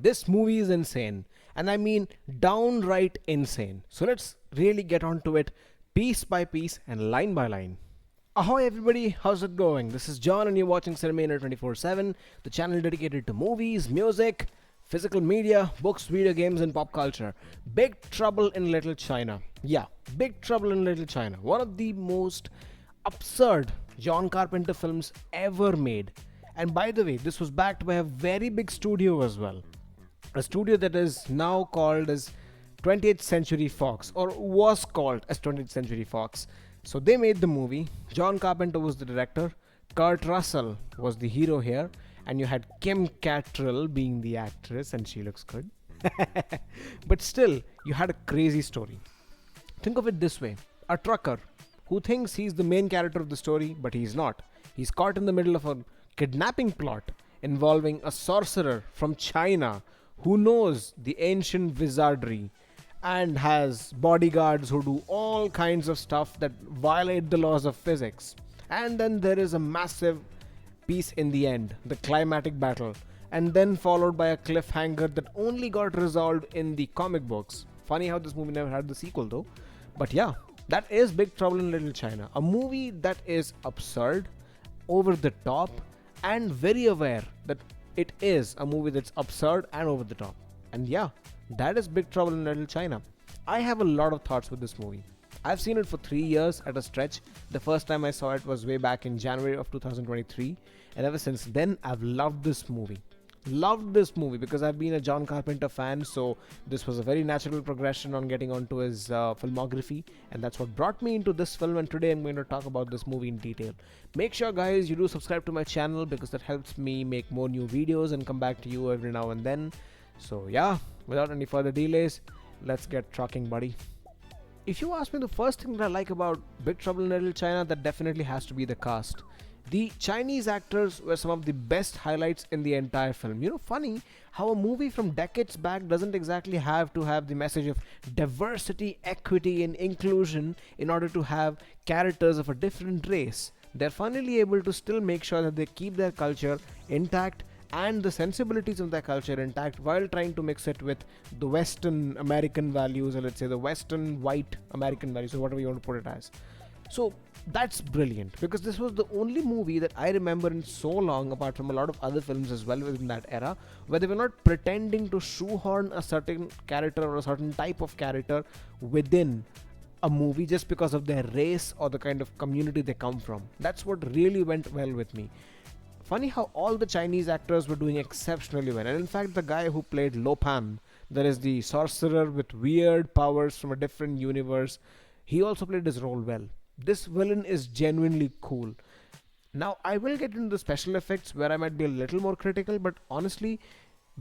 this movie is insane. And I mean downright insane. So let's really get onto it piece by piece and line by line. Ahoy everybody, how's it going? This is John and you're watching CineManiacs 24/7, the channel dedicated to movies, music, physical media, books, video games and pop culture. Big Trouble in Little China. Yeah, Big Trouble in Little China. One of the most absurd John Carpenter films ever made. And by the way, this was backed by a very big studio as well. A studio that is now called as 20th Century Fox, or was called as 20th Century Fox. So they made the movie. John Carpenter was the director. Kurt Russell was the hero here. And you had Kim Cattrall being the actress, and she looks good. But still, you had a crazy story. Think of it this way. A trucker who thinks he's the main character of the story, but he's not. He's caught in the middle of a kidnapping plot involving a sorcerer from China who knows the ancient wizardry and has bodyguards who do all kinds of stuff that violate the laws of physics. And then there is a massive piece in the end, the climatic battle, and then followed by a cliffhanger that only got resolved in the comic books. Funny how this movie never had the sequel though. But yeah, that is Big Trouble in Little China, a movie that is absurd, over the top, and very aware that it is a movie that's absurd and over the top. And yeah, that is Big Trouble in Little China. I have a lot of thoughts with this movie. I've seen it for 3 years at a stretch. The first time I saw it was way back in January of 2023. And ever since then, I've loved this movie. Loved this movie because I've been a John Carpenter fan, so this was a very natural progression on getting onto his filmography, and that's what brought me into this film. And today I'm going to talk about this movie in detail. Make sure guys you do subscribe to my channel because that helps me make more new videos and come back to you every now and then. So yeah, without any further delays, let's get trucking, buddy. If you ask me the first thing that I like about Big Trouble in Little China, that definitely has to be the cast. The Chinese actors were some of the best highlights in the entire film. You know, funny how a movie from decades back doesn't exactly have to have the message of diversity, equity and inclusion in order to have characters of a different race. They're finally able to still make sure that they keep their culture intact and the sensibilities of their culture intact while trying to mix it with the Western American values, or let's say the Western white American values, or whatever you want to put it as. So that's brilliant because this was the only movie that I remember in so long, apart from a lot of other films as well within that era, where they were not pretending to shoehorn a certain character or a certain type of character within a movie just because of their race or the kind of community they come from. That's what really went well with me. Funny how all the Chinese actors were doing exceptionally well. And in fact, the guy who played Lo Pan, that is the sorcerer with weird powers from a different universe, he also played his role well. This villain is genuinely cool. Now, I will get into the special effects where I might be a little more critical, but honestly,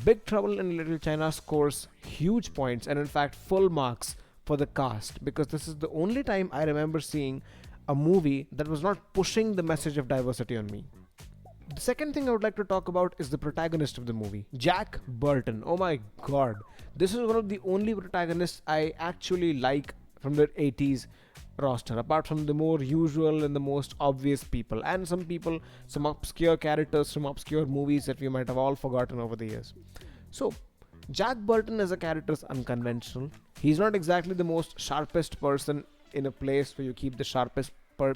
Big Trouble in Little China scores huge points and in fact full marks for the cast, because this is the only time I remember seeing a movie that was not pushing the message of diversity on me. The second thing I would like to talk about is the protagonist of the movie, Jack Burton. Oh my god, this is one of the only protagonists I actually like from the 80s roster, apart from the more usual and the most obvious people, and some obscure characters from obscure movies that we might have all forgotten over the years. So Jack Burton as a character is unconventional. He's not exactly the most sharpest person in a place where you keep the sharpest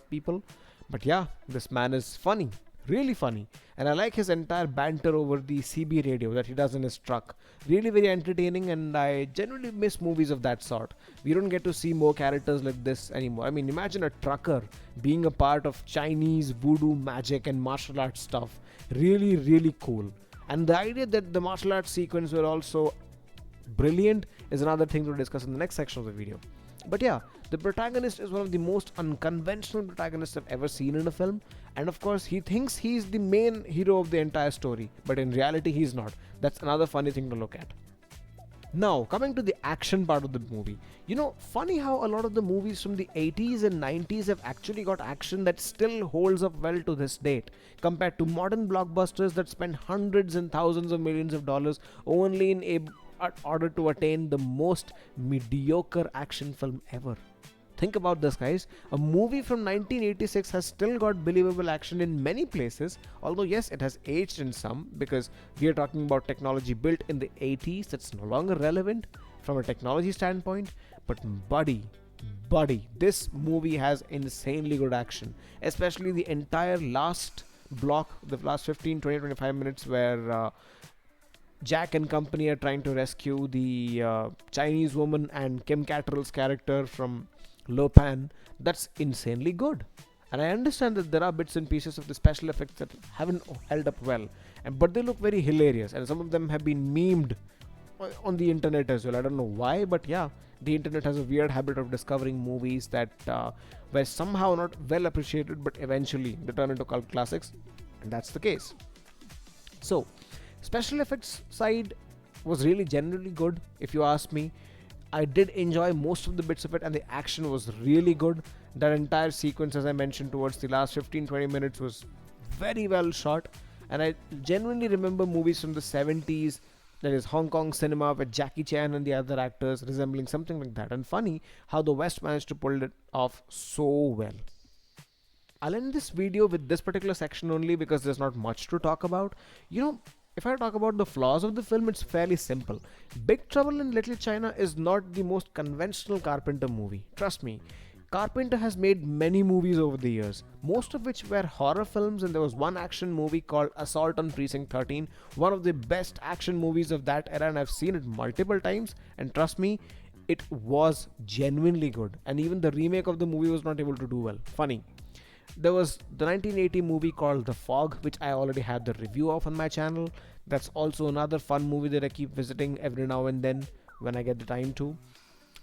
people, but yeah, this man is funny. Really funny, and I like his entire banter over the CB radio that he does in his truck. Really very entertaining, and I genuinely miss movies of that sort. We don't get to see more characters like this anymore. I mean, imagine a trucker being a part of Chinese voodoo magic and martial arts stuff. Really, really cool. And the idea that the martial arts sequence were also brilliant is another thing to discuss in the next section of the video. But yeah, the protagonist is one of the most unconventional protagonists I've ever seen in a film, and of course he thinks he's the main hero of the entire story, but in reality he's not. That's another funny thing to look at. Now, coming to the action part of the movie. You know, funny how a lot of the movies from the 80s and 90s have actually got action that still holds up well to this date, compared to modern blockbusters that spend hundreds and thousands of millions of dollars only in order to attain the most mediocre action film ever. Think about this, guys. A movie from 1986 has still got believable action in many places, although yes, it has aged in some, because we are talking about technology built in the 80s that's no longer relevant from a technology standpoint. But buddy, this movie has insanely good action, especially the entire last block, the last 15, 20, 25 minutes where Jack and company are trying to rescue the Chinese woman and Kim Cattrall's character from Lopan. That's insanely good. And I understand that there are bits and pieces of the special effects that haven't held up well, but they look very hilarious, and some of them have been memed on the internet as well. I don't know why, but yeah, the internet has a weird habit of discovering movies that were somehow not well appreciated, but eventually they turn into cult classics, and that's the case. So, special effects side was really generally good, if you ask me. I did enjoy most of the bits of it, and the action was really good. That entire sequence, as I mentioned, towards the last 15-20 minutes was very well shot, and I genuinely remember movies from the 70s, that is Hong Kong cinema, with Jackie Chan and the other actors resembling something like that. And funny how the West managed to pull it off so well. I'll end this video with this particular section only because there's not much to talk about. If I talk about the flaws of the film, it's fairly simple. Big Trouble in Little China is not the most conventional Carpenter movie. Trust me. Carpenter has made many movies over the years, most of which were horror films, and there was one action movie called Assault on Precinct 13, one of the best action movies of that era, and I've seen it multiple times, and trust me, it was genuinely good, and even the remake of the movie was not able to do well. Funny. There was the 1980 movie called The Fog, which I already had the review of on my channel. That's also another fun movie that I keep visiting every now and then when I get the time to.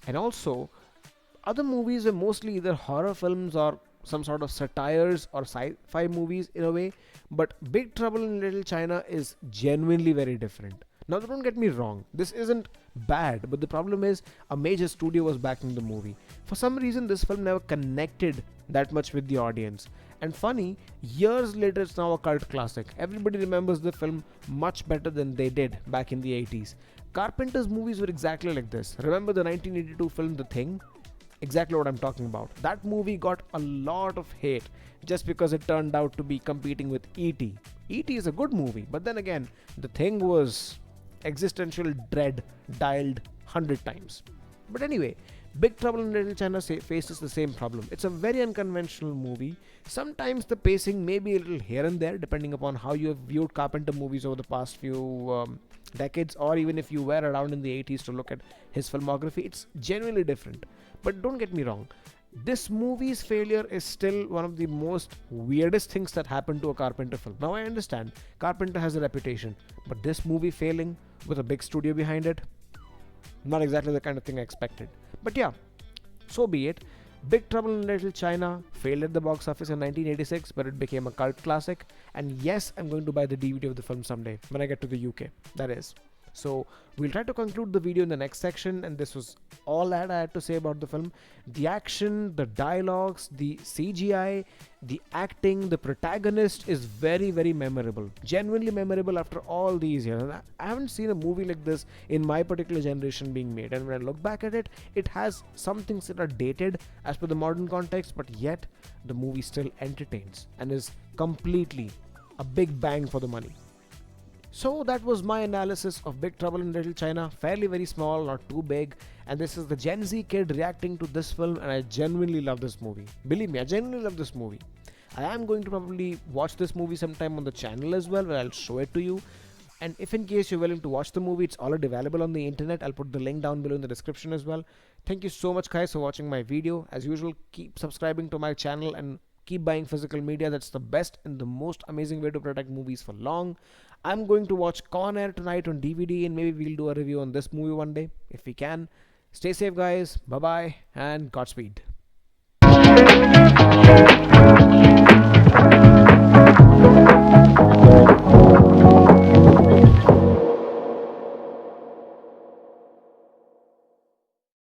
And also, other movies are mostly either horror films or some sort of satires or sci-fi movies in a way, but Big Trouble in Little China is genuinely very different. Now, don't get me wrong, this isn't bad, but the problem is a major studio was backing the movie. For some reason, this film never connected that much with the audience. And funny, years later, it's now a cult classic. Everybody remembers the film much better than they did back in the 80s. Carpenter's movies were exactly like this. Remember the 1982 film The Thing? Exactly what I'm talking about. That movie got a lot of hate just because it turned out to be competing with E.T. E.T. is a good movie, but then again, The Thing was existential dread dialed 100 times. But anyway, Big Trouble in Little China faces the same problem. It's a very unconventional movie. Sometimes the pacing may be a little here and there, depending upon how you have viewed Carpenter movies over the past few decades, or even if you were around in the 80s to look at his filmography. It's genuinely different. But don't get me wrong, this movie's failure is still one of the most weirdest things that happened to a Carpenter film. Now I understand, Carpenter has a reputation, but this movie failing with a big studio behind it, not exactly the kind of thing I expected. But yeah, so be it. Big Trouble in Little China failed at the box office in 1986, but it became a cult classic. And yes, I'm going to buy the DVD of the film someday when I get to the UK, that is. So we'll try to conclude the video in the next section, and this was all that I had to say about the film. The action, the dialogues, the CGI, the acting, the protagonist is very, very memorable. Genuinely memorable after all these years. And I haven't seen a movie like this in my particular generation being made, and when I look back at it, it has some things that are dated as per the modern context, but yet the movie still entertains and is completely a big bang for the money. So that was my analysis of Big Trouble in Little China. Fairly very small, not too big. And this is the Gen Z kid reacting to this film, and I genuinely love this movie. Believe me, I genuinely love this movie. I am going to probably watch this movie sometime on the channel as well, where I'll show it to you. And if in case you're willing to watch the movie, it's already available on the internet. I'll put the link down below in the description as well. Thank you so much, guys, for watching my video. As usual, keep subscribing to my channel and keep buying physical media. That's the best and the most amazing way to protect movies for long. I'm going to watch Con Air tonight on DVD, and maybe we'll do a review on this movie one day if we can. Stay safe, guys. Bye bye and Godspeed.